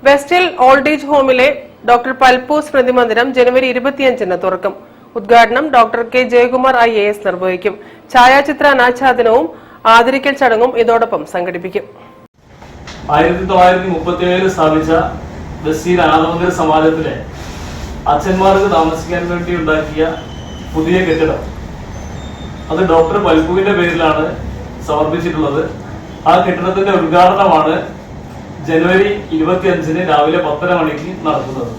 West hill old age ഹോമിലെ doctor Palpu Smriti Mandiram ജനുവരി 25-ന് തുറക്കും. ഉദ്ഘാടനം ഡോക്ടർ കെ ജയകുമാർ IAS നിർവഹിക്കും. ഛായാചിത്ര അനാച്ഛാദനവും ആദരിക്കൽ ചടങ്ങും ഇതോടൊപ്പം സംഘടിപ്പിക്കും. 1937 സ്ഥാപിച്ച വെസ്റ്റ് ഹിൽ അനാഥമന്ദിര സമാജത്തിലെ അച്ഛന്മാർക്ക് താമസിക്കാൻ വേണ്ടി ഉണ്ടാക്കിയ പുതിയ കെട്ടിടം അത് ഡോക്ടർ പൽപുവിന്റെ പേരിലാണ് സമർപ്പിച്ചിട്ടുള്ളത്. ആ കെട്ടിടത്തിന്റെ ഉദ്ഘാടനമാണ് ജനുവരി 25-ന് രാവിലെ 10:30 മണിക്ക് നടക്കുന്നത്.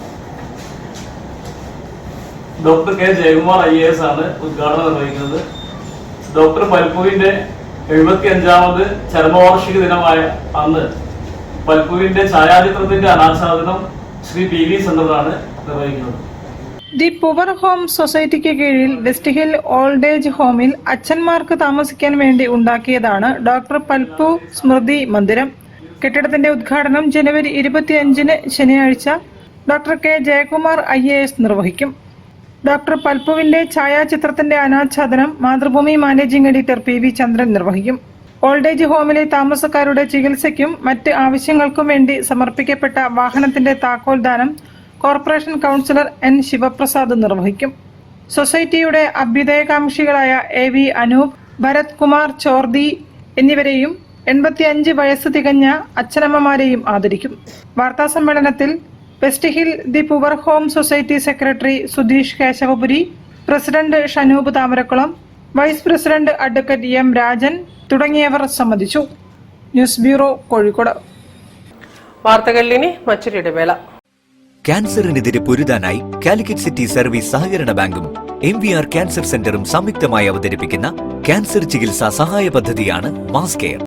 ഡോക്ടർ കെ ജയകുമാർ IAS ആണ് ഉദ്ഘാടനം നിർവഹിക്കുന്നത്. ഡോക്ടർ പൽപുവിന്റെ 75ാമത് ചരമവാർഷിക ദിനമായ അന്ന് പൽപുവിന്റെ ഛായാചിത്രത്തിന്റെ അനാച്ഛാദനം ശ്രീ PV സെന്ററാണ് നിർവഹിക്കുന്നത്. ദി പുവർ ഹോം സൊസൈറ്റിക്ക് കീഴിൽ വെസ്റ്റ് ഹിൽ ഓൾഡ് ഏജ് ഹോമിൽ അച്ഛന്മാർക്ക് താമസിക്കാൻ വേണ്ടി ഉണ്ടാക്കിയതാണ് ഡോക്ടർ പൽപു സ്മൃതി മന്ദിരം. കെട്ടിടത്തിന്റെ ഉദ്ഘാടനം ജനുവരി 25-ന് ശനിയാഴ്ച ഡോക്ടർ കെ ജയകുമാർ IAS നിർവഹിക്കും. ഡോക്ടർ പൽപുവിന്റെ ഛായാചിത്രത്തിന്റെ അനാച്ഛാദനം മാതൃഭൂമി മാനേജിംഗ് എഡിറ്റർ PV ചന്ദ്രൻ നിർവഹിക്കും. ഓൾഡ് ഏജ് ഹോമിലെ താമസക്കാരുടെ ചികിത്സയ്ക്കും മറ്റ് ആവശ്യങ്ങൾക്കും വേണ്ടി സമർപ്പിക്കപ്പെട്ട വാഹനത്തിന്റെ താക്കോൽദാനം കോർപ്പറേഷൻ കൗൺസിലർ N ശിവപ്രസാദ് നിർവഹിക്കും. സൊസൈറ്റിയുടെ അഭ്യുദയകാംക്ഷികളായ AV അനൂപ്, ഭരത് കുമാർ ചോർദി എന്നിവരെയും 85 വയസ്സ് തികഞ്ഞ അച്ഛനമ്മമാരെയും ആദരിക്കും. വാർത്താസമ്മേളനത്തിൽ west hill the poor home society secretary Sudheesh Keshavapuri, president Shanoop Thamarakulam, vice president advocate M Rajan തുടങ്ങിയവർ സംബന്ധിച്ചു. News bureau, Kozhikode. വാർത്തകളിൽ മറ്റൊരു ഇടവേള. ക്യാൻസറിനെതിരെ പൊരുതാനായി കാലിക്കറ്റ് സിറ്റി സർവീസ് സഹകരണ ബാങ്കും MVR ക്യാൻസർ സെന്ററും സംയുക്തമായി അവതരിപ്പിക്കുന്ന ക്യാൻസർ ചികിത്സാ സഹായ പദ്ധതിയാണ് മാസ് കെയർ.